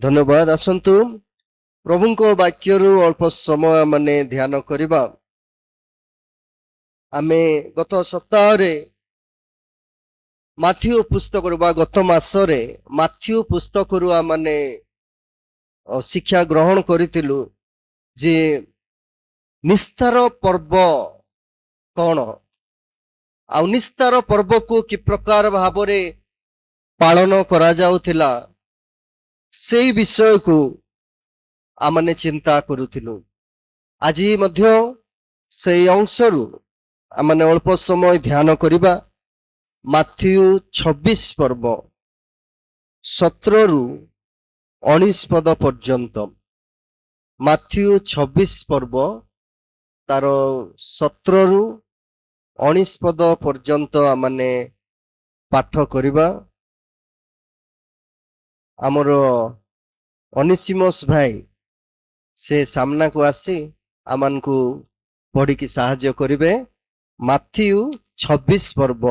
धन्यवाद। आसतु प्रभु वाक्य अल्प समय माने ध्यान करबा। आमे गत सप्ताह माथ्यू पुस्तक गत मासरे माथ्यू पुस्तक माने शिक्षा ग्रहण करितिलु जे निस्तार पर्व कौन आ निस्तार पर्व को कि प्रकार भावरे पालन करा जाउथिला से विषय को आमने चिंता करूथिलु। आज मध्य से अंशरू आमने अल्प समय ध्यान करिबा। माथ्यू 26 पर्व 17 रु 19 पद पर्यंत। माथ्यू 26 पर्व तार 17 रु 19 पद पर्यंत आमने पाठ करिबा। आमर अनिसिमस भाई से सामना को आसी आमान को पढ़ी की साहाଯ୍य करिवे। माथ्यू 26 पर्व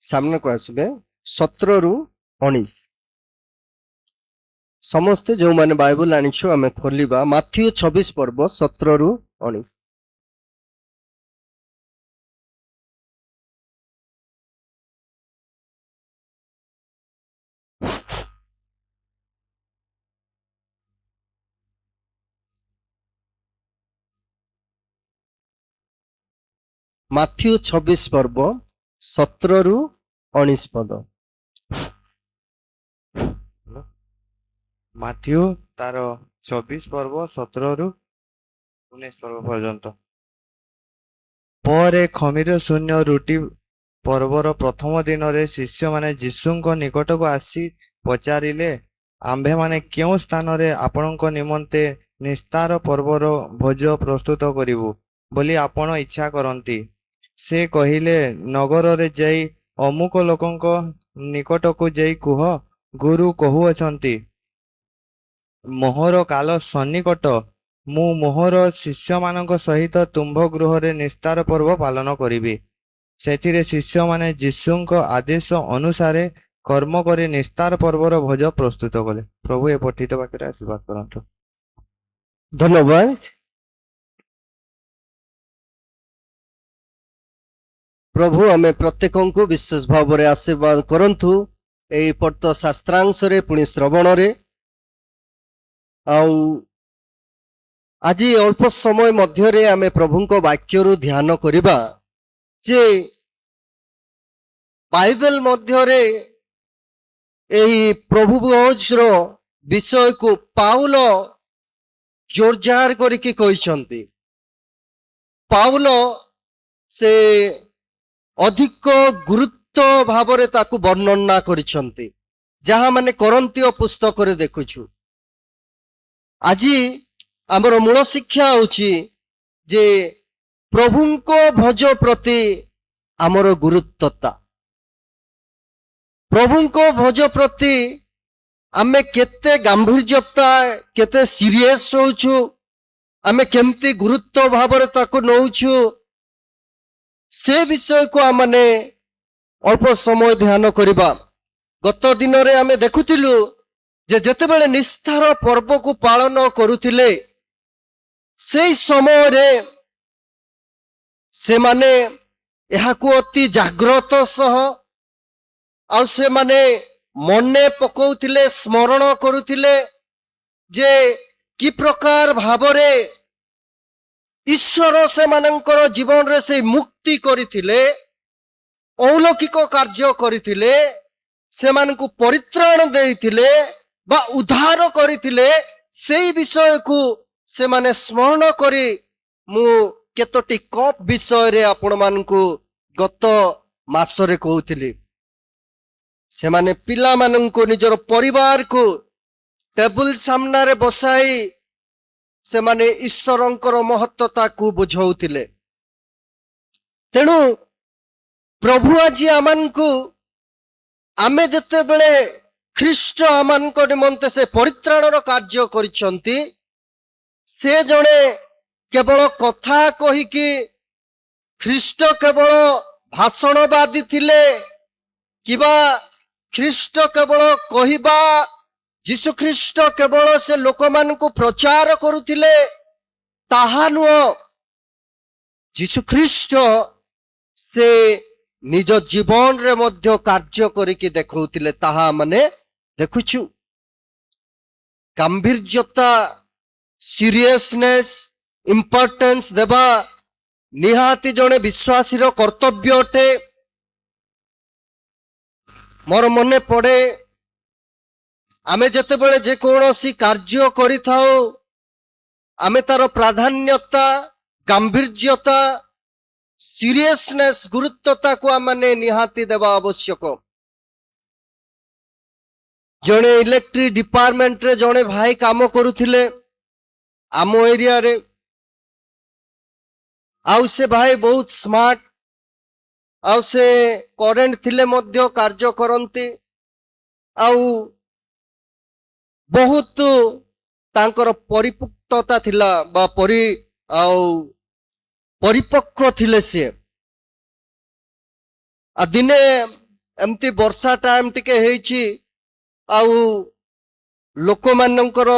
सामना को आसबे 17 रु 19। समस्ते जो माने बाइबल आनिछु आमे खोलिबा। माथ्यू 26 पर्व 17 रु 19। माथ्यू 26 पर्व 17 रु 19 पद। माथ्यू तार 24 पर्व 17 रु 19 पर्व पर्यंत। पर खमीर शून्य रुटी पर्वर प्रथम दिन रे शिष्य माने जीशुंको निकट को आसी पचारिले, आंभे माने क्यों स्थान रे आपणको निमंते निस्तार पर्वर भोज प्रस्तुत करिवु बोली आपण इच्छा करंती। से कहिले, नगर रे जाई अमुक लोकंको निकट को जाई कुह, गुरु कहु अछंती मोहर काल सन्निकट, मु मोहर शिष्य मानक सहित तुम्भ गृह रे निस्तार पर्व पालन करिबी। सेथिरे शिष्य माने जीशुंको आदेश अनुसारे कर्म करे निस्तार पर्वर भोज प्रस्तुत कले। प्रभु ए पठित वाक्य आशीर्वाद करंतु। धन्यवाद। प्रभु आमे प्रत्येक को विशेष भाव में आशीर्वाद करंतु। एई पढ़त शास्त्रांश रे पुणी श्रवण रे आज अल्प समय मध्य रे आमे प्रभु को वाक्य रु ध्यान करिबा जे बाइबल मध्य रे एही प्रभु रो विषय को पाउल जोरजार करिके कहिसंती। पाउल से अधिक गुरुत्व भावरे ताकू वर्णना करिसंती, जहा माने करंतीय पुस्तक रे देखुछु। आज आमर मूल शिक्षा होची जे प्रभुंको भोज प्रति आमर गुरुत्वता, प्रभुंको भोज प्रति आमे केते गांभीर्यता केते सीरियस होछु, आमे केमती गुरुत्व भावरे ताकू नौछु, से विषय को आमने अल्प समय ध्यान करिबा। गत दिन रे आमे देखुतिलु जे जेते बेले निस्तार पर्व को पालन करुथिले से समय रे से माने यहा को अति जागृत सह आ से माने मने पकौथिले, स्मरण करुथिले जे कि प्रकार भावरे ईश्वर से मानकर जीवन रे से मुक्ति करिथिले, अलौकिक कार्य करिथिले, से मानकु परित्राण देइथिले बा उद्धार करिथिले। सेई विषय को से माने स्मरण करी मु केतोटी कप विषय रे आपण मानकु गत मासरे कहउथिली। से माने पिला मानकु निजर परिवार को टेबल सामना रे बसाई से माने ईश्वरंकर महत्वता को बुझाउथिले। तेणु प्रभु आज आमानकु आमे जते बेले ख्रीष्ट आमानको निमंते से परित्राणर कार्य करिसंती, से जणे केवल कथा कहि कि ख्रीष्ट केवल भाषणवादी थिले किबा ख्रीष्ट केवल कहिबा ଯୀଶୁ ଖ୍ରୀଷ୍ଟ କେବଳ ସେ ଲୋକମାନଙ୍କୁ ପ୍ରଚାର କରୁଥିଲେ ତାହା ନୁହଁ, ଯୀଶୁ ଖ୍ରୀଷ୍ଟ ସେ ନିଜ ଜୀବନରେ ମଧ୍ୟ କାର୍ଯ୍ୟ କରିକି ଦେଖାଉଥିଲେ, ତାହା ମାନେ ଦେଖୁଛୁ। ଗାମ୍ଭୀର୍ଯ୍ୟତା, ସିରିୟସନେସ୍, ଇମ୍ପୋର୍ଟାନ୍ସ ଦେବା ନିହାତି ଜଣେ ବିଶ୍ୱାସୀର କର୍ତ୍ତବ୍ୟ ଅଟେ। ମୋର ମନେ ପଡେ ଆମେ ଯେତେବେଳେ ଯେକୌଣସି କାର୍ଯ୍ୟ କରିଥାଉ ଆମେ ତାର ପ୍ରାଧାନ୍ୟତା, ଗାମ୍ଭୀର୍ଯ୍ୟତା, ସିରିୟସନେସ୍, ଗୁରୁତ୍ୱତାକୁ ଆମେ ନିହାତି ଦେବା ଆବଶ୍ୟକ। ଜଣେ ଇଲେକ୍ଟ୍ରିକ ଡିପାର୍ଟମେଣ୍ଟରେ ଜଣେ ଭାଇ କାମ କରୁଥିଲେ ଆମ ଏରିଆରେ। ଆଉ ସେ ଭାଇ ବହୁତ ସ୍ମାର୍ଟ, ଆଉ ସେ କରେଣ୍ଟ ଥିଲେ ମଧ୍ୟ କାର୍ଯ୍ୟ କରନ୍ତି, ଆଉ ବହୁତ ତାଙ୍କର ପରିପକ୍ୱତା ଥିଲା ବା ପରିପକ୍ୱ ଥିଲେ ସିଏ। ଦିନେ ଏମିତି ବର୍ଷା ଟାଇମ ଟିକେ ହେଇଛି, ଆଉ ଲୋକମାନଙ୍କର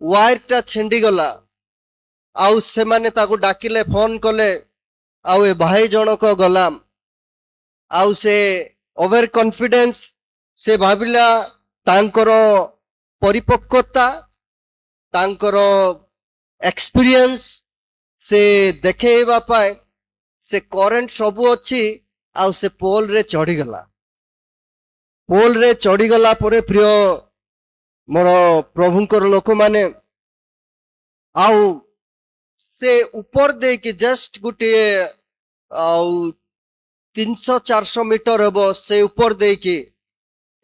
ୱାୟାରଟା ଛିଣ୍ଡିଗଲା। ଆଉ ସେମାନେ ତାକୁ ଡାକିଲେ, ଫୋନ କଲେ, ଆଉ ଏ ଭାଇ ଜଣକ ଗଲା। ଆଉ ସେ ଓଭର କନଫିଡେନ୍ସ, ସେ ଭାବିଲା ତାଙ୍କର ପରିପକ୍ୱତା, ତାଙ୍କର ଏକ୍ସପିରିଏନ୍ସ ସେ ଦେଖେଇବା ପାଇଁ ସେ କରେଣ୍ଟ ସବୁ ଅଛି, ଆଉ ସେ ପୋଲରେ ଚଢିଗଲା। ପୋଲରେ ଚଢିଗଲା ପରେ ପ୍ରିୟ ମୋର ପ୍ରଭୁଙ୍କର ଲୋକମାନେ, ଆଉ ସେ ଉପର ଦେଇକି ଜଷ୍ଟ ଗୋଟିଏ ଆଉ 300-400 ମିଟର ହେବ, ସେ ଉପର ଦେଇକି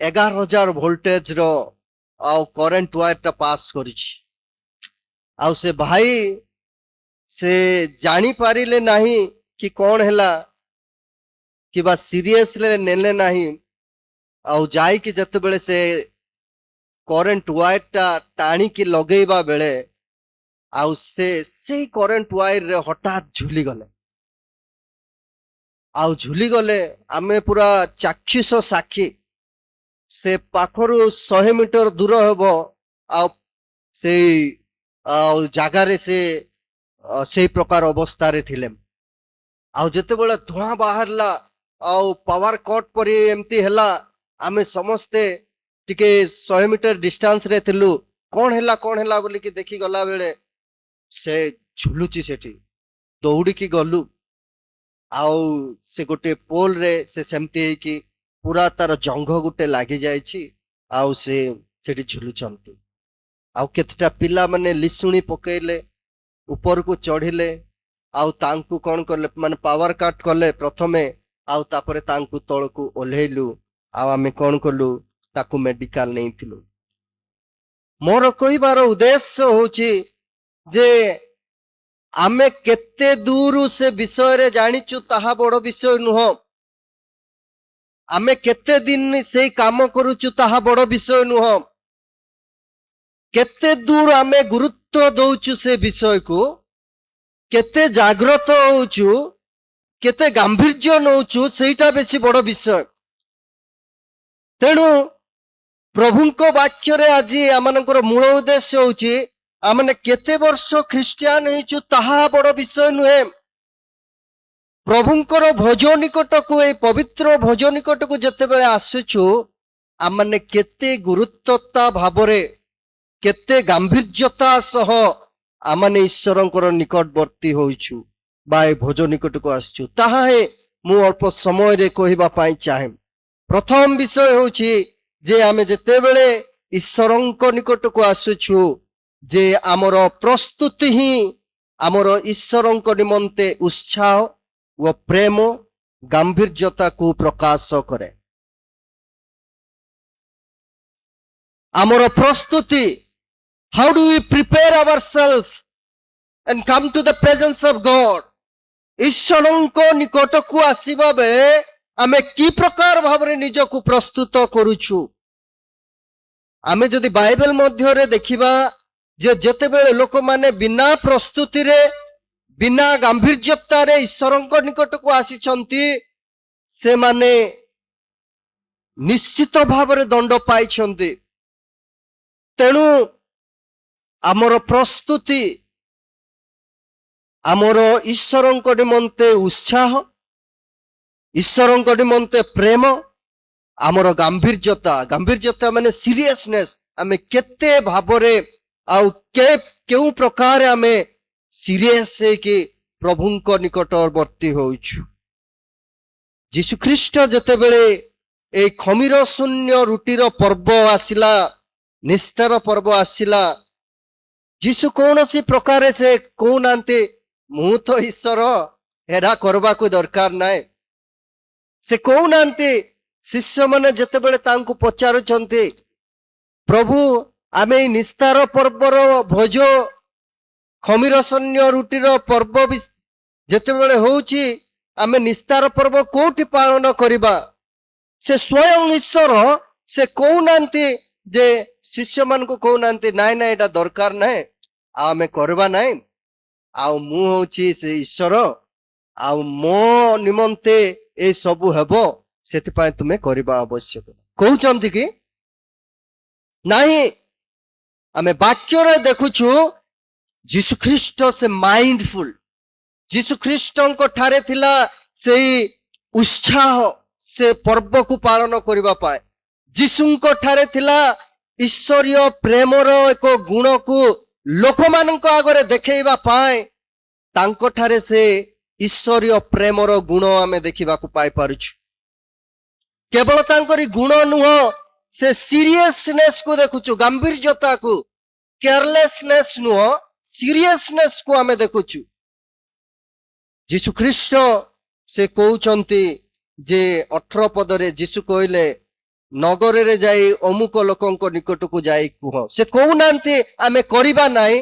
11,000 ଭୋଲ୍ଟେଜର ଆଉ କରେଣ୍ଟ ୱାୟାରଟା ପାସ୍ କରିଛି। ଆଉ ସେ ଭାଇ ସେ ଜାଣିପାରିଲେ ନାହିଁ କି କଣ ହେଲା, କିବା ସିରିୟସଲି ନେଲେ ନାହିଁ। ଆଉ ଯାଇକି ଯେତେବେଳେ ସେ କରେଣ୍ଟ ୱାୟାରଟା ଟାଣିକି ଲଗେଇବା ବେଳେ ଆଉ ସେଇ କରେଣ୍ଟ ୱାୟାରରେ ହଠାତ୍ ଝୁଲିଗଲେ। ଆଉ ଝୁଲିଗଲେ ଆମେ ପୁରା ଚାକ୍ଷୁଷ ସାକ୍ଷୀ। ସେ ପାଖରୁ 100 ମିଟର ଦୂର ହେବ, ଆଉ ସେଇ ଜାଗାରେ ସେ ସେଇ ପ୍ରକାର ଅବସ୍ଥାରେ ଥିଲେ। ଆଉ ଯେତେବେଳେ ଧୂଆଁ ବାହାରିଲା ଆଉ ପାୱାର କଟ୍ ପରି ଏମିତି ହେଲା, ଆମେ ସମସ୍ତେ ଟିକେ 100 ମିଟର ଡିଷ୍ଟାନ୍ସରେ ଥିଲୁ। କଣ ହେଲା ବୋଲିକି ଦେଖି ଗଲା ବେଳେ ସେ ଝୁଲୁଛି ସେଠି। ଦୌଡ଼ିକି ଗଲୁ, ଆଉ ସେ ଗୋଟେ ପୋଲରେ ସେ ସେମିତି ହେଇକି ପୁରା ତାର ଜଙ୍ଘ ଗୋଟେ ଲାଗି ଯାଇଛି, ଆଉ ସେ ସେଠି ଝୁଲୁଛନ୍ତି। ଆଉ କେତେଟା ପିଲାମାନେ ଲିଶୁଣି ପକେଇଲେ, ଉପରକୁ ଚଢିଲେ, ଆଉ ତାଙ୍କୁ କଣ କଲେ, ମାନେ ପାୱାର କାଟ କଲେ ପ୍ରଥମେ, ଆଉ ତାପରେ ତାଙ୍କୁ ତଳକୁ ଓହ୍ଲେଇଲୁ। ଆଉ ଆମେ କଣ କଲୁ, ତାକୁ ମେଡିକାଲ ନେଇଥିଲୁ। ମୋର କହିବାର ଉଦ୍ଦେଶ୍ୟ ହଉଛି ଯେ ଆମେ କେତେ ଦୂର ସେ ବିଷୟରେ ଜାଣିଛୁ ତାହା ବଡ ବିଷୟ ନୁହଁ। ଆମେ କେତେ ଦିନ ସେଇ କାମ କରୁଛୁ ତାହା ବଡ ବିଷୟ ନୁହଁ। କେତେ ଦୂର ଆମେ ଗୁରୁତ୍ୱ ଦଉଛୁ ସେ ବିଷୟକୁ, କେତେ ଜାଗ୍ରତ ହଉଛୁ, କେତେ ଗାମ୍ଭୀର୍ଯ୍ୟ ନଉଛୁ, ସେଇଟା ବେଶୀ ବଡ ବିଷୟ। ତେଣୁ ପ୍ରଭୁଙ୍କ ବାକ୍ୟରେ ଆଜି ଆମମାନଙ୍କର ମୂଳ ଉଦ୍ଦେଶ୍ୟ ହଉଛି ଆମେ କେତେ ବର୍ଷ ଖ୍ରୀଷ୍ଟିଆନ ହେଇଛୁ ତାହା ବଡ ବିଷୟ ନୁହେଁ। ପ୍ରଭୁଙ୍କର ଭୋଜ ନିକଟକୁ, ଏଇ ପବିତ୍ର ଭୋଜ ନିକଟକୁ ଯେତେବେଳେ ଆସୁଛୁ, ଆମେ କେତେ ଗୁରୁତ୍ୱତା ଭାବରେ, କେତେ ଗାମ୍ଭୀର୍ଯ୍ୟତା ସହ ଆମେ ଈଶ୍ୱରଙ୍କର ନିକଟବର୍ତ୍ତୀ ହୋଇଛୁ ବା ଏ ଭୋଜ ନିକଟକୁ ଆସିଛୁ, ତାହା ହିଁ ମୁଁ ଅଳ୍ପ ସମୟରେ କହିବା ପାଇଁ ଚାହେଁ। ପ୍ରଥମ ବିଷୟ ହେଉଛି ଯେ ଆମେ ଯେତେବେଳେ ଈଶ୍ୱରଙ୍କ ନିକଟକୁ ଆସୁଛୁ, ଯେ ଆମର ପ୍ରସ୍ତୁତି ହିଁ ଆମର ଈଶ୍ୱରଙ୍କ ନିମନ୍ତେ ଉତ୍ସାହ ଓ ପ୍ରେମ, ଗାମ୍ଭୀର୍ଯ୍ୟତାକୁ ପ୍ରକାଶ କରେ। ଆମର ପ୍ରସ୍ତୁତି, how do we prepare ourselves and come to the presence of God? ଈଶ୍ୱରଙ୍କ ନିକଟକୁ ଆସିବା ବେଳେ ଆମେ କି ପ୍ରକାର ଭାବରେ ନିଜକୁ ପ୍ରସ୍ତୁତ କରୁଛୁ? ଆମେ ଯଦି ବାଇବେଲ ମଧ୍ୟରେ ଦେଖିବା ଯେ ଯେତେବେଳେ ଲୋକମାନେ ବିନା ପ୍ରସ୍ତୁତିରେ, ବିନା ଗାମ୍ଭୀର୍ଯ୍ୟତାରେ ଈଶ୍ୱରଙ୍କ ନିକଟକୁ ଆସିଛନ୍ତି, ସେମାନେ ନିଶ୍ଚିତ ଭାବରେ ଦଣ୍ଡ ପାଇଛନ୍ତି। ତେଣୁ ଆମର ପ୍ରସ୍ତୁତି ଆମର ଈଶ୍ୱରଙ୍କ ନିମନ୍ତେ ଉତ୍ସାହ, ଈଶ୍ୱରଙ୍କ ନିମନ୍ତେ ପ୍ରେମ, ଆମର ଗାମ୍ଭୀର୍ଯ୍ୟତା ମାନେ ସିରିୟସନେସ୍, ଆମେ କେତେ ଭାବରେ ଆଉ କେଉଁ ପ୍ରକାର ଆମେ ସିରିୟସ୍ ହେଇକି ପ୍ରଭୁଙ୍କ ନିକଟବର୍ତ୍ତୀ ହଉଛୁ। ଯୀଶୁଖ୍ରୀଷ୍ଟ ଯେତେବେଳେ ଏଇ ଖମିର ଶୂନ୍ୟ ରୁଟିର ପର୍ବ ଆସିଲା, ନିସ୍ତାର ପର୍ବ ଆସିଲା, ଯୀଶୁ କୌଣସି ପ୍ରକାରେ ସେ କହୁନାହାନ୍ତି ମୁଁ ତ ଈଶ୍ୱର, ହେରା କରିବାକୁ ଦରକାର ନାହିଁ। ସେ କହୁନାହାନ୍ତି। ଶିଷ୍ୟମାନେ ଯେତେବେଳେ ତାଙ୍କୁ ପଚାରୁଛନ୍ତି ପ୍ରଭୁ ଆମେ ଏଇ ନିସ୍ତାର ପର୍ବର ଭୋଜ ଖମିର ଶୂନ୍ୟ ରୁଟିର ପର୍ବ ଯେତେବେଳେ ହଉଛି ଆମେ ନିସ୍ତାର ପର୍ବ କୋଉଠି ପାଳନ କରିବା? ସେ ସ୍ୱୟଂ ଈଶ୍ୱର ସେ କହୁନାହାନ୍ତି ଯେ ଶିଷ୍ୟମାନଙ୍କୁ କହୁନାହାନ୍ତି ନାଇଁ ନାଇଁ ଏଇଟା ଦରକାର ନାହିଁ, ଆଉ ଆମେ କରିବା ନାହିଁ, ଆଉ ମୁଁ ହଉଛି ସେ ଈଶ୍ୱର, ଆଉ ମୋ ନିମନ୍ତେ ଏ ସବୁ ହେବ, ସେଥିପାଇଁ ତୁମେ କରିବା ଆବଶ୍ୟକ। କହୁଛନ୍ତି କି ନାହିଁ? ଆମେ ବାକ୍ୟରେ ଦେଖୁଛୁ ଯୀଶୁଖ୍ରୀଷ୍ଟ ସେ ମାଇଣ୍ଡଫୁଲ, ଯୀଶୁଖ୍ରୀଷ୍ଟଙ୍କ ଠାରେ ଥିଲା ସେଇ ଉତ୍ସାହ ସେ ପର୍ବକୁ ପାଳନ କରିବା ପାଇଁ। ଯୀଶୁଙ୍କ ଠାରେ ଥିଲା ଈଶ୍ୱରୀୟ ପ୍ରେମର ଏକ ଗୁଣକୁ ଲୋକମାନଙ୍କ ଆଗରେ ଦେଖେଇବା ପାଇଁ। ତାଙ୍କ ଠାରେ ସେ ଈଶ୍ୱରୀୟ ପ୍ରେମର ଗୁଣ ଆମେ ଦେଖିବାକୁ ପାଇପାରୁଛୁ। କେବଳ ତାଙ୍କରି ଗୁଣ ନୁହଁ, ସେ ସିରିୟସନେସ୍ କୁ ଦେଖୁଛୁ, ଗାମ୍ଭୀର୍ଯ୍ୟତାକୁ, କେୟାରଲେସନେସ୍ ନୁହଁ, ସିରିୟସନେସ୍ କୁ ଆମେ ଦେଖୁଛୁ। ଯୀଶୁଖ୍ରୀଷ୍ଟ ସେ କହୁଛନ୍ତି ଯେ 18 ପଦରେ ଯୀଶୁ କହିଲେ ନଗରରେ ଯାଇ ଅମୁକ ଲୋକଙ୍କ ନିକଟକୁ ଯାଇ କୁହ। ସେ କହୁନାହାନ୍ତି ଆମେ କରିବା ନାହିଁ।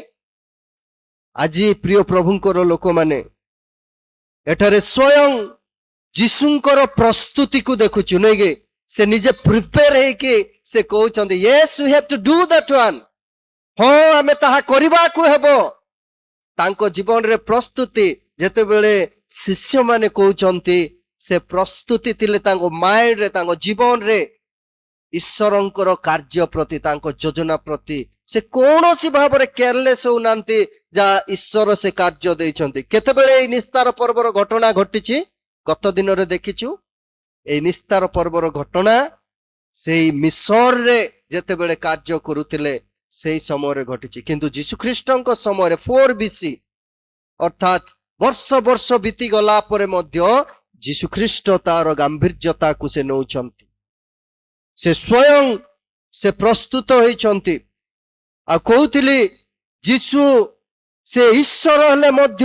ଆଜି ପ୍ରିୟ ପ୍ରଭୁଙ୍କର ଲୋକମାନେ ଏଠାରେ ସ୍ୱୟଂ ଯୀଶୁଙ୍କର ପ୍ରସ୍ତୁତିକୁ ଦେଖୁଛୁ, ନାଇଁ କି? ସେ ନିଜେ ପ୍ରିପେୟାର ହେଇକି ସେ କହୁଛନ୍ତି yes you have to do that one. ହଁ ଆମେ ତାହା କରିବାକୁ ହେବ। ତାଙ୍କ ଜୀବନରେ ପ୍ରସ୍ତୁତି ଯେତେବେଳେ ଶିଷ୍ୟମାନେ କହୁଛନ୍ତି, ସେ ପ୍ରସ୍ତୁତି ଥିଲେ ତାଙ୍କ ମାଇଣ୍ଡରେ, ତାଙ୍କ ଜୀବନରେ ଈଶ୍ୱରଙ୍କର କାର୍ଯ୍ୟ ପ୍ରତି, ତାଙ୍କ ଯୋଜନା ପ୍ରତି ସେ କୌଣସି ଭାବରେ କେୟାରଲେସ୍ ହଉନାହାନ୍ତି ଯାହା ଈଶ୍ୱର ସେ କାର୍ଯ୍ୟ ଦେଇଛନ୍ତି। କେତେବେଳେ ଏଇ ନିସ୍ତାର ପର୍ବର ଘଟଣା ଘଟିଛି? ଗତ ଦିନରେ ଦେଖିଛୁ ଏଇ ନିସ୍ତାର ପର୍ବର ଘଟଣା ସେଇ ମିଶରରେ ଯେତେବେଳେ କାର୍ଯ୍ୟ କରୁଥିଲେ ସେଇ ସମୟରେ ଘଟିଛି। କିନ୍ତୁ ଯୀଶୁଖ୍ରୀଷ୍ଟଙ୍କ ସମୟରେ 4 BC ଅର୍ଥାତ୍ ବର୍ଷ ବିତିଗଲା ପରେ ମଧ୍ୟ ଯୀଶୁଖ୍ରୀଷ୍ଟ ତାର ଗାମ୍ଭୀର୍ଯ୍ୟତାକୁ ସେ ନେଉଛନ୍ତି। ସେ ସ୍ୱୟଂ ସେ ପ୍ରସ୍ତୁତ ହେଇଛନ୍ତି। ଆଉ କହୁଥିଲି ଯୀଶୁ ସେ ଈଶ୍ୱର ହେଲେ ମଧ୍ୟ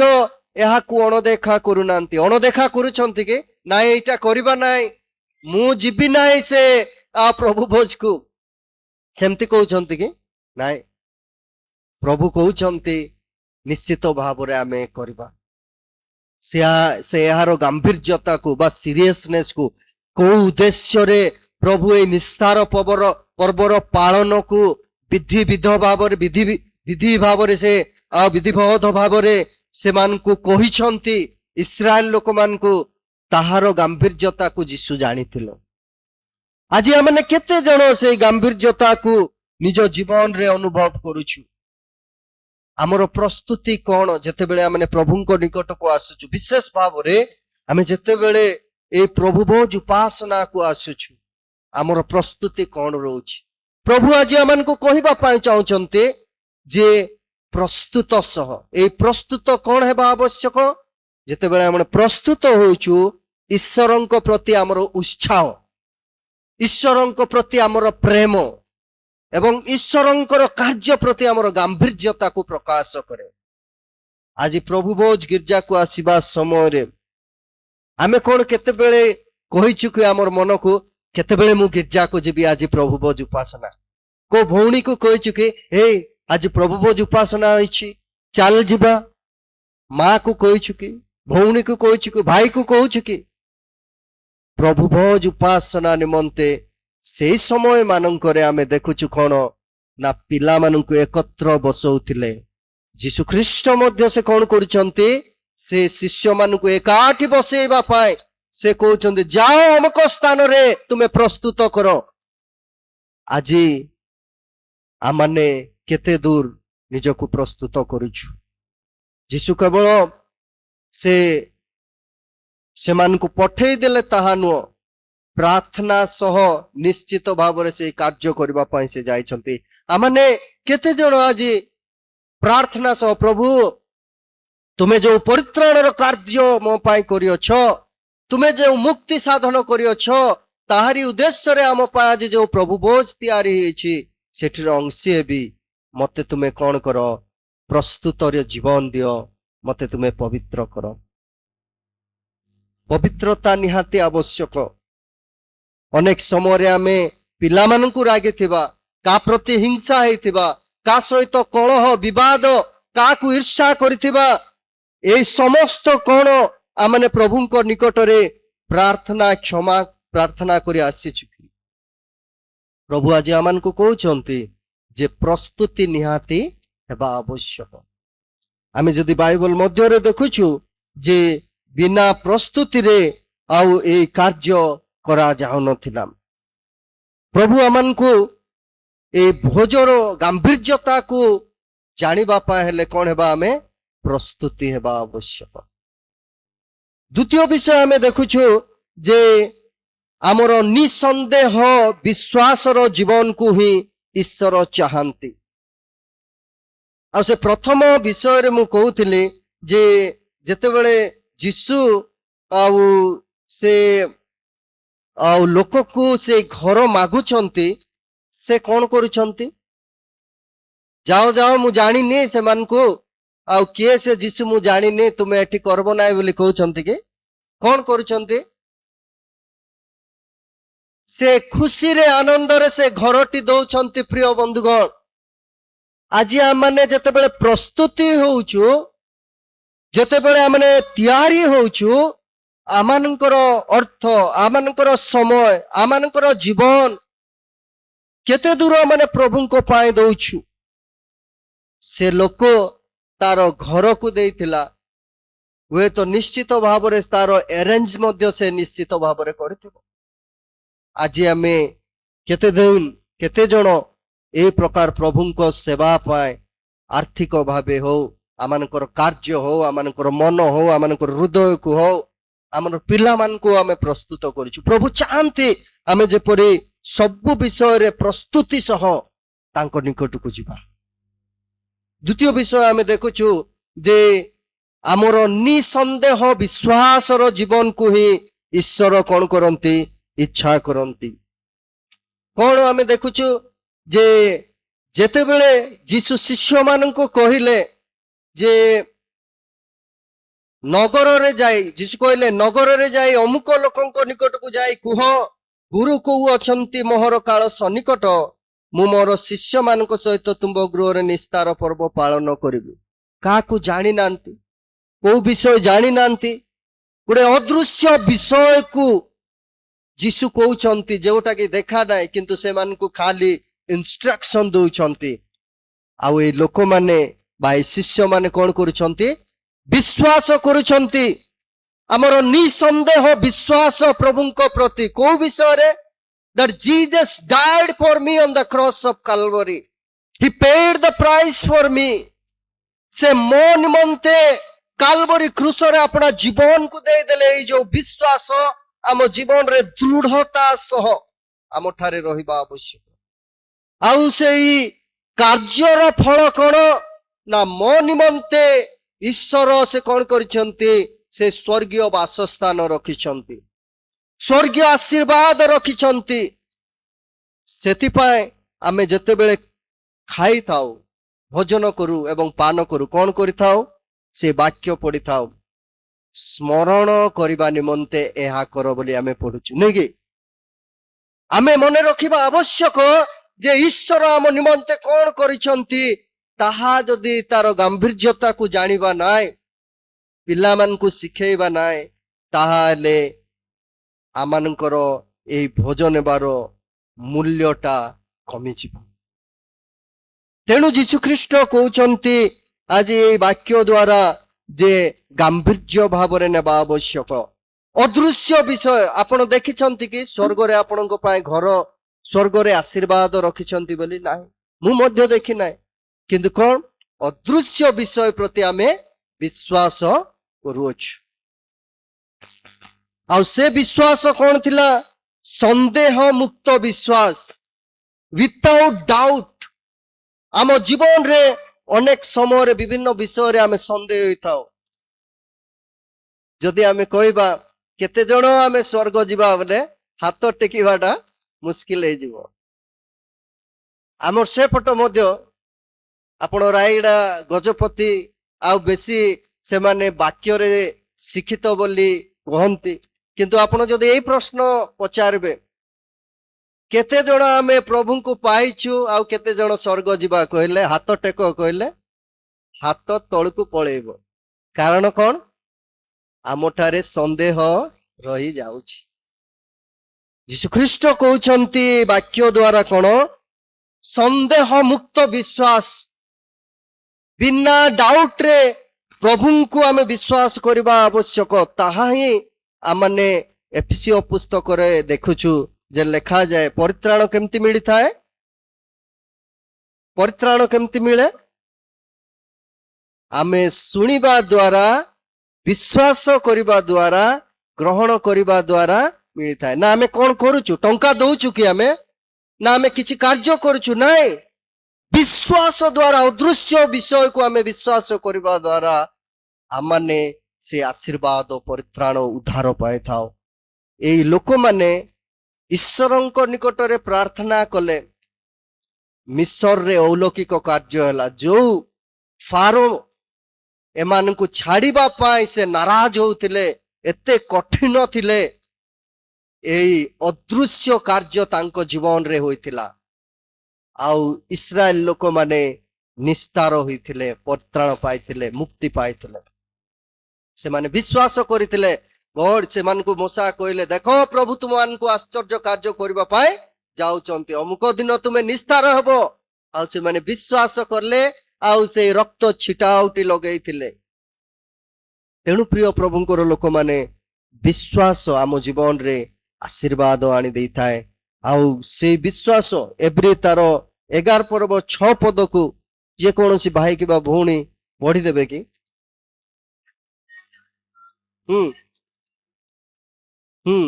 ଏହାକୁ ଅଣଦେଖା କରୁନାହାନ୍ତି। ଅଣଦେଖା କରୁଛନ୍ତି କି ନାଇଁ ଏଇଟା କରିବା ନାହିଁ, ମୁଁ ଯିବି ନାହିଁ ସେ ପ୍ରଭୁ ଭୋଜକୁ, ସେମିତି କହୁଛନ୍ତି କି? ନାଇଁ, ପ୍ରଭୁ କହୁଛନ୍ତି ନିଶ୍ଚିତ ଭାବରେ ଆମେ କରିବା। ସେ ଏହାର ଗାମ୍ଭୀର୍ଯ୍ୟତାକୁ ବା ସିରିୟସନେସକୁ କୋଉ ଉଦ୍ଦେଶ୍ୟରେ ପ୍ରଭୁ ଏଇ ନିସ୍ତାର ପର୍ବର ପାଳନକୁ ବିଧିବଦ୍ଧ ଭାବରେ ସେମାନଙ୍କୁ କହିଛନ୍ତି ଇସ୍ରାଏଲ ଲୋକମାନଙ୍କୁ, ତାହାର ଗାମ୍ଭୀର୍ଯ୍ୟତାକୁ ଯୀଶୁ ଜାଣିଥିଲେ। ଆଜି ଆମେ କେତେ ଜଣ ସେଇ ଗାମ୍ଭୀର୍ଯ୍ୟତାକୁ ନିଜ ଜୀବନରେ ଅନୁଭବ କରୁଛୁ? ଆମର ପ୍ରସ୍ତୁତି କଣ? ଯେତେବେଳେ ଆମେ ପ୍ରଭୁଙ୍କ ନିକଟକୁ ଆସୁଛୁ, ବିଶେଷ ଭାବରେ ଆମେ ଯେତେବେଳେ ଏଇ ପ୍ରଭୁ ଭୋଜ ଉପାସନାକୁ ଆସୁଛୁ, ଆମର ପ୍ରସ୍ତୁତି କଣ ରହୁଛି? ପ୍ରଭୁ ଆଜି ଆମକୁ କହିବା ପାଇଁ ଚାହୁଁଛନ୍ତି ଯେ ପ୍ରସ୍ତୁତ ସହ। ଏଇ ପ୍ରସ୍ତୁତ କଣ ହେବା ଆବଶ୍ୟକ? ଯେତେବେଳେ ଆମେ ପ୍ରସ୍ତୁତ ହଉଛୁ, ଈଶ୍ୱରଙ୍କ ପ୍ରତି ଆମର ଉତ୍ସାହ, ଈଶ୍ୱରଙ୍କ ପ୍ରତି ଆମର ପ୍ରେମ ଏବଂ ଈଶ୍ୱରଙ୍କର କାର୍ଯ୍ୟ ପ୍ରତି ଆମର ଗାମ୍ଭୀର୍ଯ୍ୟତାକୁ ପ୍ରକାଶ କରେ। ଆଜି ପ୍ରଭୁ ଭୋଜ ଗିର୍ଜାକୁ ଆସିବା ସମୟରେ ଆମେ କଣ କେତେବେଳେ କହିଛୁ କି ଆମର ମନକୁ କେତେବେଳେ ମୁଁ ଗିର୍ଜାକୁ ଯିବି ଆଜି ପ୍ରଭୁ ଭୋଜ ଉପାସନା? କୋଉ ଭଉଣୀକୁ କହିଛୁ କି ହେଇ ଆଜି ପ୍ରଭୁ ଭୋଜ ଉପାସନା ହେଇଛି ଚାଲ ଯିବା? ମା କୁ କହିଛୁ କି? ଭଉଣୀକୁ କହିଛୁ କି? ଭାଇକୁ କହୁଛୁ କି? ପ୍ରଭୁ ଭୋଜ ଉପାସନା ନିମନ୍ତେ ସେଇ ସମୟ ମାନଙ୍କରେ ଆମେ ଦେଖୁଛୁ କଣ ନା ପିଲାମାନଙ୍କୁ ଏକତ୍ର ବସଉଥିଲେ। ଯୀଶୁଖ୍ରୀଷ୍ଟ ମଧ୍ୟ ସେ କଣ କରୁଛନ୍ତି? ସେ ଶିଷ୍ୟମାନଙ୍କୁ ଏକାଠି ବସେଇବା ପାଇଁ ସେ କହୁଛନ୍ତି ଯାଅ ଅମୁକ ସ୍ଥାନରେ ତୁମେ ପ୍ରସ୍ତୁତ କର। ଆଜି आमने केते दूर निजकु प्रस्तुत करूछु। यीशु केवल से सेमानकु पठेई देले ताहा नुह, प्रार्थना सह निश्चित भाव से कार्य करबा पई से जाइछंती। आमने केते जण आज प्रार्थना सह प्रभु तुमे जो परित्राणर कार्य मो पाई करियछ, तुमे जो मुक्ति साधन करियछ, ताहारी उद्देश्य रे आम पाई आज जो प्रभु बोझ तैयारी हेछि सेठिर अंशी हेबी। मते तुमे कौन कर, प्रस्तुत जीवन दियो, मते तुमे पवित्र कर। पवित्रता निहाती आवश्यक। अनेक समय आमे पिलामानंकु रागी थिबा, का प्रति हिंसा हेतिबा, का सहित कलह विवाद, काकु ईर्षा करिथिबा, ए समस्त कोण आमने प्रभुंको निकटरे प्रार्थना क्षमा प्रार्थना करि आसीछु। प्रभु आज आमानकु कहउछंती जे प्रस्तुति निहाती हेबा आवश्यक। आमे जदि बाइबल मध्य रे देखुछु जे बिना प्रस्तुति रे आउ ए कार्य करा जाउ नथिला। प्रभु आमानकु ए भोजर गांभीर्यता को जानिबा पाए हेले कोन हेबा आमे प्रस्तुति हेबा आवश्यक। द्वितीय विषय आमे देखुछु जे आमर निसंदेह विश्वासर जीवन को ही ईश्वर चाहती। आ से प्रथम विषय रे मु कहउथिली जे जेतेबेले यीशु आउ से आउ लोक को से घर मागुछंती, से कौन करुछंती, जाओ जाओ मु जानी ने से मान को आउ किए से यीशु मु जानी ने तुमे एठी करबो नाय बोली कहउछंती कि कौन करुछंती, से खुशी रे आनंद रे से घरटी दौछंती। प्रिय बंधुगण, आज आमने जेतेबेले प्रस्तुति होउछु, जेतेबेले आमने तैयारी होउछु, आमानकर अर्थ, आमानकर समय, आमानकर जीवन केते दूर आमने प्रभुंको पाए दौछु। से लोक तार घर को देइथिला, वे तो निश्चित भाव रे तार अरेंज मध्य से निश्चित भाव रे करथिबो। आज आमे केते दिन केते जण ए प्रकार प्रभुंको सेवा पाए आर्थिक भावे हो, आमानकर कार्य हो, आमानकर मन हो, आमानकर हृदय को हो, आमर पिला मान को आमे प्रस्तुत करिछु। प्रभु चाहंती आमे जेपरि सब विषय रे प्रस्तुति सह तांको निकट को जिबा। द्वितीय विषय आमे देखुछु जे आमर निसंदेह विश्वासर जीवन को ही ईश्वर कौन करंती, इच्छा करंती। कौन आमे देखुछु जे जेतेबेले यीशु शिष्य माननको कहिले जे नगर रे जाई, यीशु कहले नगर रे जाई अमुक लोकंको निकट को जाई कुह, गुरु को अछंती मोहर काल सनिकट, मु मोर शिष्य मानक सहित तुम गृह रे निस्तार पर्व पालन करिबी। काकु जानि नांती, को विषय जानि नांती, गोटे अदृश्य विषय को यीशु कहउछंती जोटा कि देखा नाय, किंतु से मानकु खाली इंस्ट्रक्शन दउछंती। आउ ए लोक माने बा शिष्य माने कोन करूछंती, विश्वास करूछंती। हमर निसंदेह विश्वास प्रभुंको प्रति को विषय रे, that Jesus died for me on the cross of Calvary, he paid the price for me। से मो निमंते काल्वरी क्रूस रे अपना जीवन को दे देले। ए जो विश्वास आम जीवन रे दृढ़ता सह आम ठारे रहिबा आवश्यक। आउ सेई कार्यर फल कोन ना, मो निमंते ईश्वर से कौन करिसंती, से स्वर्गीय वासस्थान रखिसंती, स्वर्गीय आशीर्वाद रखिसंती। सेति पाए आमे जेतेबेले खाई थाउ, भोजन करू एवं पान करू, कौन करि थाउ, से वाक्य पढ़ी थाउ, स्मरण करबा निमंते एहा कर बोली आमे पढुछु नै कि। आमे मने रखिबा आवश्यक जे ईश्वर आम निमंते कौन करिसंती, ताहा जदि तार गांभीर्यता को जानिबा नाय, पिला मान को सिखेइबा नाय, ताहाले आमानकर ए भोजन बारो मूल्यटा कमी जिवो। तेणु जीशु ख्रीष्ट कहउछंती आज ए वाक्य द्वारा जे गांभीर्य भाव रे नेबा आवश्यक। अदृश्य विषय आपण देखिछंती कि स्वर्ग रे आपणको पाए घर, स्वर्ग रे आशीर्वाद रखिछंती बोली नाही। ମୁଁ ମଧ୍ୟ ଦେଖି ନାହିଁ, କିନ୍ତୁ କଣ ଅଦୃଶ୍ୟ ବିଷୟ ପ୍ରତି ଆମେ ବିଶ୍ୱାସ କରୁଅଛୁ। ଆଉ ସେ ବିଶ୍ୱାସ କଣ ଥିଲା? ସନ୍ଦେହ ମୁକ୍ତ ବିଶ୍ୱାସ, ୱିଥାଉଟ୍ ଡାଉଟ୍। ଆମ ଜୀବନରେ ଅନେକ ସମୟରେ ବିଭିନ୍ନ ବିଷୟରେ ଆମେ ସନ୍ଦେହ ହୋଇଥାଉ। ଯଦି ଆମେ କହିବା କେତେ ଜଣ ଆମେ ସ୍ୱର୍ଗ ଯିବା ବୋଲେ ହାତ ଟେକିବାଟା ମୁସ୍କିଲ ହେଇଯିବ। ଆମର ସେପଟ ମଧ୍ୟ ଆପଣ ରାୟଗଡ଼ା, ଗଜପତି ଆଉ ବେଶୀ ସେମାନେ ବାକ୍ୟରେ ଶିକ୍ଷିତ ବୋଲି କୁହନ୍ତି, କିନ୍ତୁ ଆପଣ ଯଦି ଏଇ ପ୍ରଶ୍ନ ପଚାରିବେ କେତେ ଜଣ ଆମେ ପ୍ରଭୁଙ୍କୁ ପାଇଛୁ ଆଉ କେତେ ଜଣ ସ୍ୱର୍ଗ ଯିବା କହିଲେ, ହାତ ଟେକ କହିଲେ ହାତ ତଳକୁ ପଳେଇବ। କାରଣ କଣ? ଆମଠାରେ ସନ୍ଦେହ ରହିଯାଉଛି। ଯୀଶୁଖ୍ରୀଷ୍ଟ କହୁଛନ୍ତି ବାକ୍ୟ ଦ୍ୱାରା କଣ? ସନ୍ଦେହ ମୁକ୍ତ ବିଶ୍ୱାସ, ବିନା ଡାଉଟରେ ପ୍ରଭୁଙ୍କୁ ଆମେ ବିଶ୍ୱାସ କରିବା ଆବଶ୍ୟକ। ତାହା ହିଁ ଆମମାନେ ଏଫେସୀୟ ପୁସ୍ତକରେ ଦେଖୁଛୁ ଯେ ଲେଖାଯାଏ ପରିତ୍ରାଣ କେମିତି ମିଳିଥାଏ? ପରିତ୍ରାଣ କେମିତି ମିଳେ? ଆମେ ଶୁଣିବା ଦ୍ୱାରା, ବିଶ୍ୱାସ କରିବା ଦ୍ୱାରା, ଗ୍ରହଣ କରିବା ଦ୍ୱାରା ମିଳିଥାଏ। ନା ଆମେ କଣ କରୁଛୁ? ଟଙ୍କା ଦଉଛୁ କି ଆମେ? ନା ଆମେ କିଛି କାର୍ଯ୍ୟ କରୁଛୁ? ନାଇଁ, ବିଶ୍ୱାସ ଦ୍ୱାରା, ଅଦୃଶ୍ୟ ବିଷୟକୁ ଆମେ ବିଶ୍ୱାସ କରିବା ଦ୍ୱାରା ଆମମାନେ ସେ ଆଶୀର୍ବାଦ, ପରିତ୍ରାଣ, ଉଦ୍ଧାର ପାଇଥାଉ। ଏଇ ଲୋକମାନେ ଈଶ୍ୱରଙ୍କ ନିକଟରେ ପ୍ରାର୍ଥନା କଲେ। ମିଶରରେ ଅଲୌକିକ କାର୍ଯ୍ୟ ହେଲା। ଯୋଉ ଫାରୋ ଏମାନଙ୍କୁ ଛାଡ଼ିବା ପାଇଁ ସେ ନାରାଜ ହଉଥିଲେ, ଏତେ କଠିନ ଥିଲେ, ଏଇ ଅଦୃଶ୍ୟ କାର୍ଯ୍ୟ ତାଙ୍କ ଜୀବନରେ ହୋଇଥିଲା। ଆଉ ଇସ୍ରାଏଲ ଲୋକମାନେ ନିସ୍ତାର ହୋଇଥିଲେ, ପରିତ୍ରାଣ ପାଇଥିଲେ, ମୁକ୍ତି ପାଇଥିଲେ। ସେମାନେ ବିଶ୍ୱାସ କରିଥିଲେ। ଗଡ ସେମାନଙ୍କୁ ମୋଶା କହିଲେ, ଦେଖ ପ୍ରଭୁ ତୁମମାନଙ୍କୁ ଆଶ୍ଚର୍ଯ୍ୟ କାର୍ଯ୍ୟ କରିବା ପାଇଁ ଯାଉଛନ୍ତି, ଅମୁକ ଦିନ ତୁମେ ନିସ୍ତାର ହେବ। ଆଉ ସେମାନେ ବିଶ୍ୱାସ କଲେ, ଆଉ ସେଇ ରକ୍ତ ଛିଟାଉଟି ଲଗେଇଥିଲେ। ତେଣୁ ପ୍ରିୟ ପ୍ରଭୁଙ୍କର ଲୋକମାନେ, ବିଶ୍ୱାସ ଆମ ଜୀବନରେ ଆଶୀର୍ବାଦ ଆଣି ଦେଇଥାଏ। ଆଉ ସେଇ ବିଶ୍ୱାସ ଏବ୍ରୀ ତାର 11 ପର୍ବ 6 ପଦକୁ ଯେକୌଣସି ଭାଇ କିମ୍ବା ଭଉଣୀ ପଢିଦେବେ କି? ହୁଁ ହୁଁ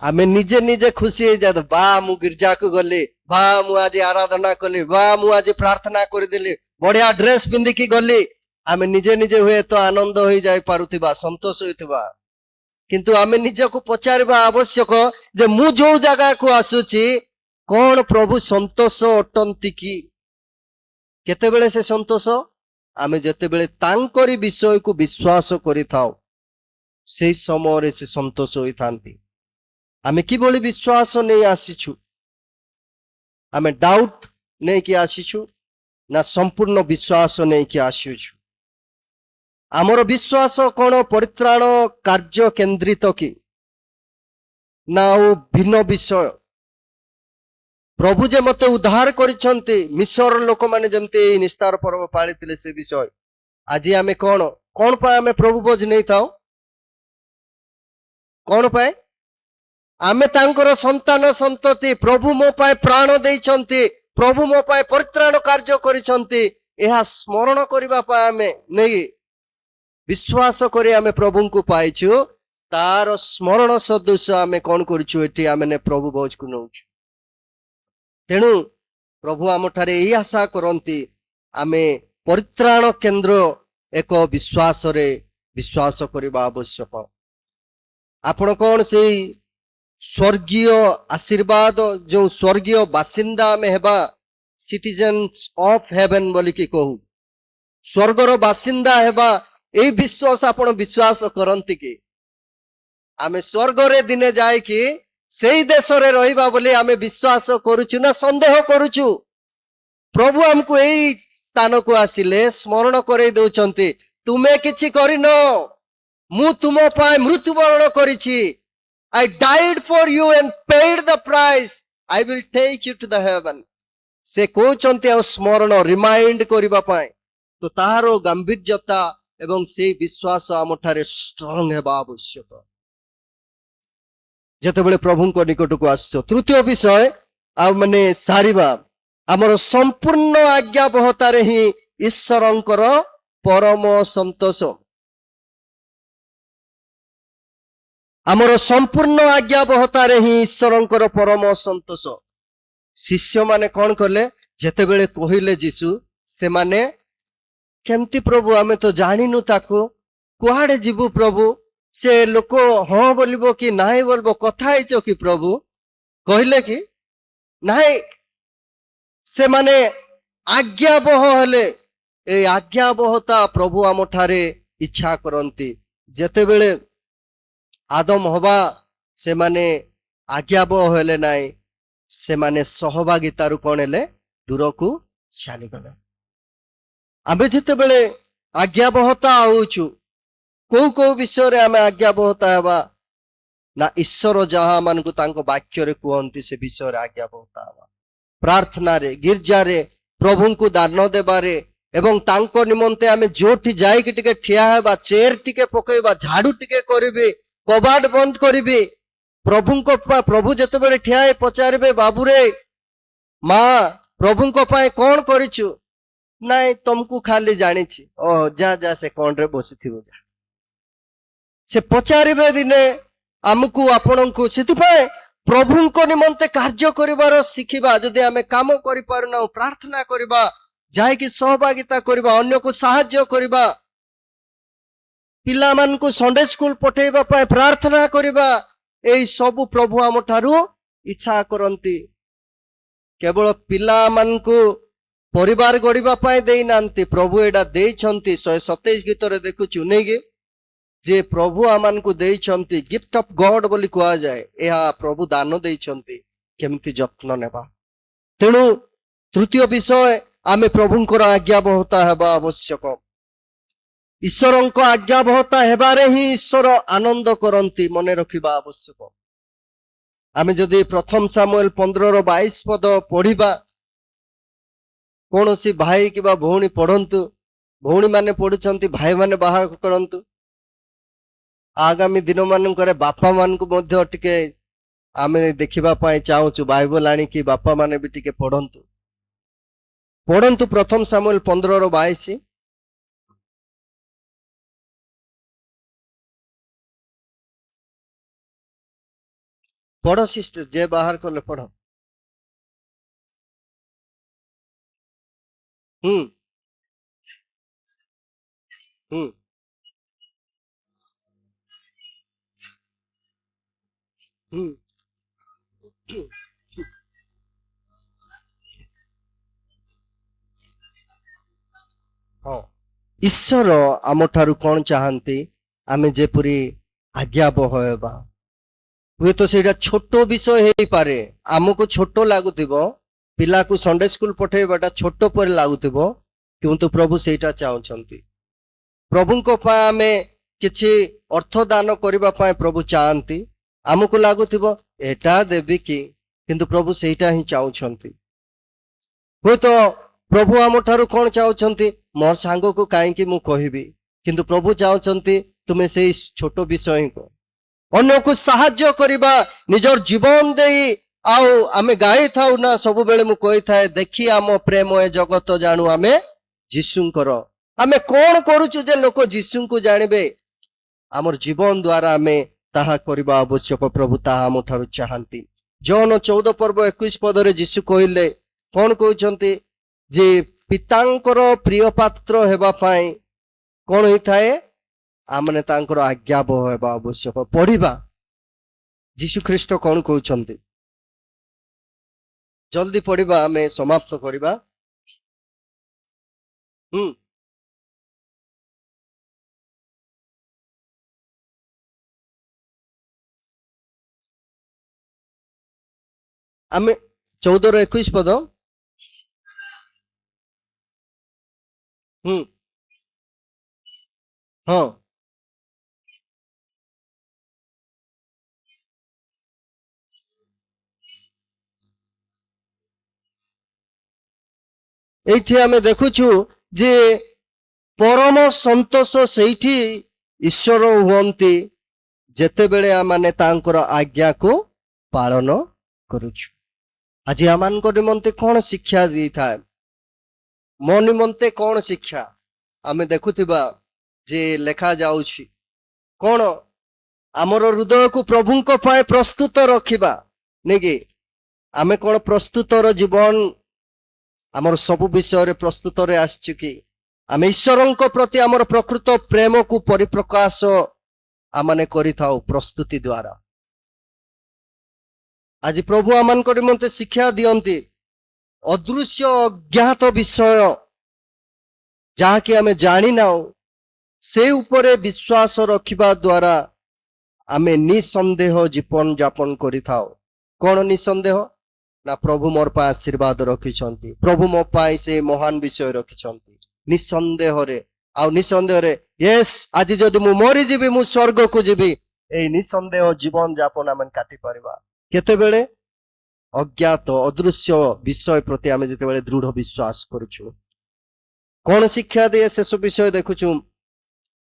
ଆମେ ନିଜେ ନିଜେ ଖୁସି ହେଇଯାଉ, ବା ମୁଁ ଗିର୍ଜାକୁ ଗଲି, ବା ମୁଁ ଆଜି ଆରାଧନା କଲି, ବା ମୁଁ ଆଜି ପ୍ରାର୍ଥନା କରିଦେଲି, ବଢିଆ ଡ୍ରେସ ପିନ୍ଧିକି ଗଲି। ଆମେ ନିଜେ ନିଜେ ହୁଏତ ଆନନ୍ଦ ହେଇଯାଇ ପାରୁଥିବା, ସନ୍ତୋଷ ହୋଇଥିବା, କିନ୍ତୁ ଆମେ ନିଜକୁ ପଚାରିବା ଆବଶ୍ୟକ ଯେ ମୁଁ ଯୋଉ ଜାଗାକୁ ଆସୁଛି କଣ ପ୍ରଭୁ ସନ୍ତୋଷ ଅଟନ୍ତି କି? କେତେବେଳେ ସେ ସନ୍ତୋଷ? ଆମେ ଯେତେବେଳେ ତାଙ୍କରି ବିଷୟକୁ ବିଶ୍ୱାସ କରିଥାଉ, ସେଇ ସମୟରେ ସେ ସନ୍ତୋଷ ହୋଇଥାନ୍ତି। ଆମେ କିଭଳି ବିଶ୍ୱାସ ନେଇ ଆସିଛୁ? ଆମେ ଡାଉଟ୍ ନେଇକି ଆସିଛୁ ନା ସମ୍ପୂର୍ଣ୍ଣ ବିଶ୍ୱାସ ନେଇକି ଆସିଛୁ? ଆମର ବିଶ୍ୱାସ କଣ ପରିତ୍ରାଣ କାର୍ଯ୍ୟ କେନ୍ଦ୍ରିତ କି ନା ଆଉ ଭିନ୍ନ ବିଷୟ? ପ୍ରଭୁ ଯେ ମତେ ଉଦ୍ଧାର କରିଛନ୍ତି, ମିଶର ଲୋକମାନେ ଯେମିତି ନିସ୍ତାର ପର୍ବ ପାଳିଥିଲେ ସେ ବିଷୟ। ଆଜି ଆମେ କଣ କଣ ପାଇଁ ଆମେ ପ୍ରଭୁ ଭୋଜ ନେଇଥାଉ? କଣ ପାଇଁ? ଆମେ ତାଙ୍କର ସନ୍ତାନ ସନ୍ତତି। ପ୍ରଭୁ ମୋ ପାଇଁ ପ୍ରାଣ ଦେଇଛନ୍ତି, ପ୍ରଭୁ ମୋ ପାଇଁ ପରିତ୍ରାଣ କାର୍ଯ୍ୟ କରିଛନ୍ତି, ଏହା ସ୍ମରଣ କରିବା ପାଇଁ ଆମେ ନେଇ ବିଶ୍ୱାସ କରି ଆମେ ପ୍ରଭୁଙ୍କୁ ପାଇଛୁ। ତାର ସ୍ମରଣ ସଦୃଶ ଆମେ କଣ କରୁଛୁ? ଏଠି ଆମେ ପ୍ରଭୁ ଭୋଜକୁ ନେଉଛୁ। ତେଣୁ ପ୍ରଭୁ ଆମଠାରେ ଏଇ ଆଶା କରନ୍ତି, ଆମେ ପରିତ୍ରାଣ କେନ୍ଦ୍ର ଏକ ବିଶ୍ୱାସରେ ବିଶ୍ୱାସ କରିବା ଆବଶ୍ୟକ। ଆପଣ କଣ ସେଇ ସ୍ୱର୍ଗୀୟ ଆଶୀର୍ବାଦ, ଯୋଉ ସ୍ୱର୍ଗୀୟ ବାସିନ୍ଦା ଆମେ ହେବା, ସିଟିଜେନ୍ସ ଅଫ ହେଭେନ ବୋଲିକି କହୁ, ସ୍ୱର୍ଗର ବାସିନ୍ଦା ହେବା, ଏଇ ବିଶ୍ୱାସ ଆପଣ ବିଶ୍ୱାସ କରନ୍ତି କି? ଆମେ ସ୍ୱର୍ଗରେ ଦିନେ ଯାଇକି ସେଇ ଦେଶରେ ରହିବା ବୋଲି ଆମେ ବିଶ୍ୱାସ କରୁଛୁ ନା ସନ୍ଦେହ କରୁଛୁ? ପ୍ରଭୁ ଆମକୁ ଏଇ ସ୍ଥାନକୁ ଆସିଲେ ସ୍ମରଣ କରେଇ ଦଉଛନ୍ତି, ତୁମେ କିଛି କରିନ, ମୁଁ ତୁମ ପାଇଁ ମୃତ୍ୟୁବରଣ କରିଛି। I died for you and paid the price. I will take you to the heaven. ସେ କହୁଛନ୍ତି ଆଉ ସ୍ମରଣ ରିମାଇଣ୍ଡ କରିବା ପାଇଁ। ତ ତାହାର ଗାମ୍ଭୀର୍ଯ୍ୟତା ଏବଂ ସେଇ ବିଶ୍ୱାସ ଆମଠାରେ ଷ୍ଟ୍ରଙ୍ଗ ହେବା ଆବଶ୍ୟକ ଯେତେବେଳେ ପ୍ରଭୁଙ୍କ ନିକଟକୁ ଆସୁଛ। ତୃତୀୟ ବିଷୟ ଆଉ ମାନେ ସାରିବା, ଆମର ସମ୍ପୂର୍ଣ୍ଣ ଆଜ୍ଞାବହତାରେ ହିଁ ଈଶ୍ୱରଙ୍କର ପରମ ସନ୍ତୋଷ। ଆମର ସମ୍ପୂର୍ଣ୍ଣ ଆଜ୍ଞାବହତାରେ ହିଁ ଈଶ୍ୱରଙ୍କର ପରମ ସନ୍ତୋଷ। ଶିଷ୍ୟମାନେ କଣ କଲେ? ଯେତେବେଳେ କହିଲେ ଯୀଶୁ, ସେମାନେ କେମିତି ପ୍ରଭୁ, ଆମେ ତ ଜାଣିନୁ ତାକୁ, କୁଆଡେ ଯିବୁ ପ୍ରଭୁ, ସେ ଲୋକ ହଁ ବୋଲିବ କି ନାହିଁ ବୋଲିବ, କଥା ହେଇଛ କି ପ୍ରଭୁ? କହିଲେ କି ନାହିଁ। ସେମାନେ ଆଜ୍ଞାବହ ହେଲେ। এই ଆଜ୍ଞାବହତା ପ୍ରଭୁ ଆମ ଠାରେ ଇଚ୍ଛା କରନ୍ତି। ଯେତେବେଳେ ଆଦମ ହବା ସେମାନେ ଆଜ୍ଞାବହ ହେଲେ ନାହିଁ, ସେମାନେ ସହଭାଗିତାରୁ କଣ ହେଲେ? ଦୂରକୁ ଚାଲିଗଲେ। ଆମେ ଯେତେବେଳେ ଆଜ୍ଞାବହତା ହଉଛୁ, କୋଉ କୋଉ ବିଷୟରେ ଆମେ ଆଜ୍ଞାବହତା ହେବା ନା ଈଶ୍ୱର ଯାହା ମାନଙ୍କୁ ତାଙ୍କ ବାକ୍ୟରେ କୁହନ୍ତି ସେ ବିଷୟରେ ଆଜ୍ଞାବହତା ହେବା। ପ୍ରାର୍ଥନାରେ, ଗିର୍ଜାରେ, ପ୍ରଭୁଙ୍କୁ ଦାନ ଦେବାରେ ଏବଂ ତାଙ୍କ ନିମନ୍ତେ ଆମେ ଯୋଉଠି ଯାଇକି ଟିକେ ଠିଆ ହେବା, ଚେୟାର ଟିକେ ପକେଇବା, ଝାଡୁ ଟିକେ କରିବେ, କବାଟ ବନ୍ଦ କରିବେ, ପ୍ରଭୁ ଯେତେବେଳେ ଠିଆ ହେଇ ପଚାରିବେ, ବାବୁରେ ମା ପ୍ରଭୁଙ୍କ ପାଇଁ କଣ କରିଛୁ? ନାଇଁ ତମକୁ ଖାଲି ଜାଣିଛି। ଓ ଯା ଯା ସେ କଣରେ ବସିଥିବ। ସେ ପଚାରିବେ ଦିନେ ଆମକୁ ଆପଣଙ୍କୁ। ସେଥିପାଇଁ ପ୍ରଭୁଙ୍କ ନିମନ୍ତେ କାର୍ଯ୍ୟ କରିବାର ଶିଖିବା। ଯଦି ଆମେ କାମ କରିପାରୁନାହୁଁ, ପ୍ରାର୍ଥନା କରିବା, ଯାଇକି ସହଭାଗିତା କରିବା, ଅନ୍ୟକୁ ସାହାଯ୍ୟ କରିବା, ପିଲାମାନଙ୍କୁ ସଣ୍ଡେ ସ୍କୁଲ ପଠେଇବା ପାଇଁ ପ୍ରାର୍ଥନା କରିବା, ଏଇ ସବୁ ପ୍ରଭୁ ଆମ ଠାରୁ ଇଚ୍ଛା କରନ୍ତି। କେବଳ ପିଲାମାନଙ୍କୁ ପରିବାର ଗଢିବା ପାଇଁ ଦେଇନାହାନ୍ତି, ପ୍ରଭୁ ଏଇଟା ଦେଇଛନ୍ତି। 127 ଗୀତରେ ଦେଖୁଛୁ ନେଇକି, ଯେ ପ୍ରଭୁ ଆମମାନଙ୍କୁ ଦେଇଛନ୍ତି, ଗିଫ୍ଟ ଅଫ ଗଡ ବୋଲି କୁହାଯାଏ। ଏହା ପ୍ରଭୁ ଦାନ ଦେଇଛନ୍ତି, କେମିତି ଯତ୍ନ ନେବା। ତେଣୁ ତୃତୀୟ ବିଷୟ, ଆମେ ପ୍ରଭୁଙ୍କର ଆଜ୍ଞାବହତା ହେବା ଆବଶ୍ୟକ। ଈଶ୍ୱରଙ୍କ ଆଜ୍ଞାବହତା ହେବାରେ ହିଁ ଈଶ୍ୱର ଆନନ୍ଦ କରନ୍ତି, ମନେ ରଖିବା ଆବଶ୍ୟକ। ଆମେ ଯଦି ପ୍ରଥମ ସାମୁଏଲ 15:22 ପଦ ପଢିବା, କୌଣସି ଭାଇ କିମ୍ବା ଭଉଣୀ ପଢନ୍ତୁ, ଭଉଣୀମାନେ ପଢୁଛନ୍ତି, ଭାଇମାନେ ବାହା କରନ୍ତୁ। ଆଗାମୀ ଦିନ ମାନଙ୍କରେ ବାପା ମାନଙ୍କୁ ମଧ୍ୟ ଟିକେ ଆମେ ଦେଖିବା ପାଇଁ ଚାହୁଁଛୁ, ବାଇବଲ ଆଣିକି ବାପା ମାନେ ବି ଟିକେ ପଢନ୍ତୁ। ପ୍ରଥମ ସାମୁଏଲ 15:22। ପଢ ସିଷ୍ଟର, ଯେ ବାହାର କଲେ ପଢ। ହୁଁ ହୁଁ ହୁଁ ହଁ। ଈଶ୍ୱର ଆମ ଠାରୁ କଣ ଚାହାନ୍ତି? ଆମେ ଯେପରି ଆଜ୍ଞାବହ ହେବା। ହୁଏତ ସେଇଟା ଛୋଟ ବିଷୟ ହେଇପାରେ, ଆମକୁ ଛୋଟ ଲାଗୁଥିବ, ପିଲାକୁ ସଣ୍ଡେ ସ୍କୁଲ ପଠେଇବାଟା ଛୋଟ ପରି ଲାଗୁଥିବ, କିନ୍ତୁ ପ୍ରଭୁ ସେଇଟା ଚାହୁଁଛନ୍ତି। ପ୍ରଭୁଙ୍କ ପାଇଁ ଆମେ କିଛି ଅର୍ଥ ଦାନ କରିବା ପାଇଁ ପ୍ରଭୁ ଚାହାନ୍ତି। ଆମକୁ ଲାଗୁଥିବ ଏଟା ଦେବି କି, କିନ୍ତୁ ପ୍ରଭୁ ସେଇଟା ହିଁ ଚାହୁଁଛନ୍ତି। ହୁଏତ ପ୍ରଭୁ ଆମ ଠାରୁ କଣ ଚାହୁଁଛନ୍ତି? ମୋ ସାଙ୍ଗକୁ କାହିଁକି ମୁଁ କହିବି, କିନ୍ତୁ ପ୍ରଭୁ ଚାହୁଁଛନ୍ତି ତୁମେ ସେଇ ଛୋଟ ବିଷୟ ହିଁ କର। ଅନ୍ୟକୁ ସାହାଯ୍ୟ କରିବା, ନିଜର ଜୀବନ ଦେଇ। ଆଉ ଆମେ ଗାଇଥାଉ ନା, ସବୁବେଳେ ମୁଁ କହିଥାଏ, ଦେଖି ଆମ ପ୍ରେମ ଏ ଜଗତ ଜାଣୁ ଆମେ ଯୀଶୁଙ୍କର। ଆମେ କଣ କରୁଛୁ ଯେ ଲୋକ ଯୀଶୁଙ୍କୁ ଜାଣିବେ? ଆମର ଜୀବନ ଦ୍ୱାରା ଆମେ ତାହା କରିବା ଆବଶ୍ୟକ। ପ୍ରଭୁ ତାହା ଆମ ଠାରୁ ଚାହାନ୍ତି। ଜନ 14:21 ପଦରେ ଯୀଶୁ କହିଲେ, କଣ କହୁଛନ୍ତି? ଯେ ପିତାଙ୍କର ପ୍ରିୟ ପାତ୍ର ହେବା ପାଇଁ କଣ ହେଇଥାଏ? ଆମେ ତାଙ୍କର ଆଜ୍ଞାବହ ହେବା ଆବଶ୍ୟକ। ପଢିବା ଯୀଶୁ ଖ୍ରୀଷ୍ଟ କଣ କହୁଛନ୍ତି, ଜଲ୍ଦି ପଢିବା, ଆମେ ସମାପ୍ତ କରିବା। ହୁଁ ଆମେ 14:21 ପଦ। ହୁଁ ହଁ। ଏଇଠି ଆମେ ଦେଖୁଛୁ ଯେ ପରମ ସନ୍ତୋଷ ସେଇଠି ଈଶ୍ୱର ହୁଅନ୍ତି ଯେତେବେଳେ ଆମମାନେ ତାଙ୍କର ଆଜ୍ଞାକୁ ପାଳନ କରୁଛୁ। ଆଜି ଆମମାନଙ୍କ ନିମନ୍ତେ କଣ ଶିକ୍ଷା ଦେଇଥାଏ? ମୋ ନିମନ୍ତେ କଣ ଶିକ୍ଷା? ଆମେ ଦେଖୁଥିବା ଯେ ଲେଖା ଯାଉଛି କଣ? ଆମର ହୃଦୟକୁ ପ୍ରଭୁଙ୍କ ପାଇଁ ପ୍ରସ୍ତୁତ ରଖିବା, ନାଇକି? ଆମେ କଣ ପ୍ରସ୍ତୁତର ଜୀବନ ଆମର ସବୁ ବିଷୟରେ ପ୍ରସ୍ତୁତରେ ଆସିଛୁ କି? ଆମେ ଈଶ୍ୱରଙ୍କ ପ୍ରତି ଆମର ପ୍ରକୃତ ପ୍ରେମକୁ ପରିପ୍ରକାଶ ଆମମାନେ କରିଥାଉ ପ୍ରସ୍ତୁତି ଦ୍ୱାରା। ଆଜି ପ୍ରଭୁ ଆମମାନଙ୍କ ନିମନ୍ତେ ଶିକ୍ଷା ଦିଅନ୍ତି ଅଦୃଶ୍ୟ ଅଜ୍ଞାତ ବିଷୟ ଯାହାକି ଆମେ ଜାଣିନାଉ, ସେ ଉପରେ ବିଶ୍ୱାସ ରଖିବା ଦ୍ୱାରା ଆମେ ନିଃସନ୍ଦେହ ଜୀବନ ଯାପନ କରିଥାଉ। କଣ ନିଃସନ୍ଦେହ? ନା ପ୍ରଭୁ ମୋର ପାଇଁ ଆଶୀର୍ବାଦ ରଖିଛନ୍ତି, ପ୍ରଭୁ ମୋ ପାଇଁ ସେ ମହାନ ବିଷୟ ରଖିଛନ୍ତି। ନିଃସନ୍ଦେହରେ ଆଉ ନିଃସନ୍ଦେହରେ ୟେସ୍, ଆଜି ଯଦି ମୁଁ ମରିଯିବି ମୁଁ ସ୍ୱର୍ଗକୁ ଯିବି, ଏଇ ନିଃସନ୍ଦେହ ଜୀବନ ଯାପନ ଆମେ କାଟି ପାରିବା କେତେବେଳେ? ଅଜ୍ଞାତ ଅଦୃଶ୍ୟ ବିଷୟ ପ୍ରତି ଆମେ ଯେତେବେଳେ ଦୃଢ ବିଶ୍ୱାସ କରୁଛୁ। କଣ ଶିକ୍ଷା ଦିଏ ଶେଷ ବିଷୟ ଦେଖୁଛୁ?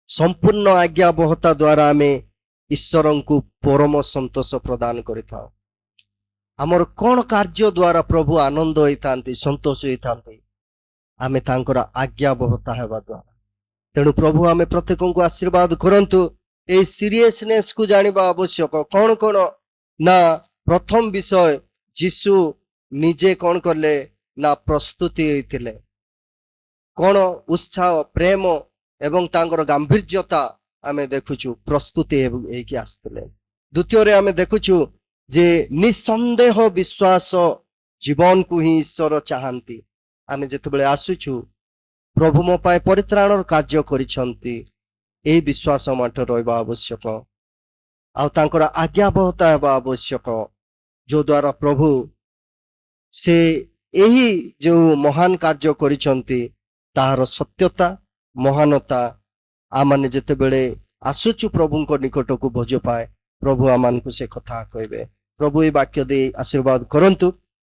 ସମ୍ପୂର୍ଣ୍ଣ ଆଜ୍ଞାବହତା ଦ୍ୱାରା ଆମେ ଈଶ୍ୱରଙ୍କୁ ପରମ ସନ୍ତୋଷ ପ୍ରଦାନ କରିଥାଉ। ଆମର କଣ କାର୍ଯ୍ୟ ଦ୍ୱାରା ପ୍ରଭୁ ଆନନ୍ଦ ହେଇଥାନ୍ତି, ସନ୍ତୋଷ ହେଇଥାନ୍ତି? ଆମେ ତାଙ୍କର ଆଜ୍ଞାବହତା ହେବା ଦ୍ୱାରା। ତେଣୁ ପ୍ରଭୁ ଆମେ ପ୍ରତ୍ୟେକଙ୍କୁ ଆଶୀର୍ବାଦ କରନ୍ତୁ। ଏଇ ସିରିୟସନେସ୍ କୁ ଜାଣିବା ଆବଶ୍ୟକ। କଣ କଣ? ନା ପ୍ରଥମ ବିଷୟ, ଯୀଶୁ ନିଜେ କଣ କଲେ? ନା ପ୍ରସ୍ତୁତି ହେଇଥିଲେ। କଣ? ଉତ୍ସାହ, ପ୍ରେମ ଏବଂ ତାଙ୍କର ଗାମ୍ଭୀର୍ଯ୍ୟତା ଆମେ ଦେଖୁଛୁ, ପ୍ରସ୍ତୁତି ହେଇକି ଆସିଥିଲେ। ଦ୍ୱିତୀୟରେ ଆମେ ଦେଖୁଛୁ ଯେ ନିଃସନ୍ଦେହ ବିଶ୍ୱାସ ଜୀବନକୁ ହିଁ ଈଶ୍ୱର ଚାହାନ୍ତି। ଆମେ ଯେତେବେଳେ ଆସୁଛୁ ପ୍ରଭୁ ମୋ ପାଇଁ ପରିତ୍ରାଣର କାର୍ଯ୍ୟ କରିଛନ୍ତି, ଏହି ବିଶ୍ୱାସ ମଧ୍ୟ ରହିବା ଆବଶ୍ୟକ। ଆଉ ତାଙ୍କର ଆଜ୍ଞାବହତା ହେବା ଆବଶ୍ୟକ, ଯୋଦ୍ୱାରା ପ୍ରଭୁ ସେ ଏହି ଯେଉଁ ମହାନ କାର୍ଯ୍ୟ କରିଛନ୍ତି ତାହାର ସତ୍ୟତା ମହାନତା ଆମମାନେ ଯେତେବେଳେ ଆସୁଛୁ ପ୍ରଭୁଙ୍କ ନିକଟକୁ ଭୋଜ ପାଏ, ପ୍ରଭୁ ଆମମାନଙ୍କୁ ସେ କଥା କହିବେ। ପ୍ରଭୁ ଏହି ବାକ୍ୟ ଦେଇ ଆଶୀର୍ବାଦ କରନ୍ତୁ।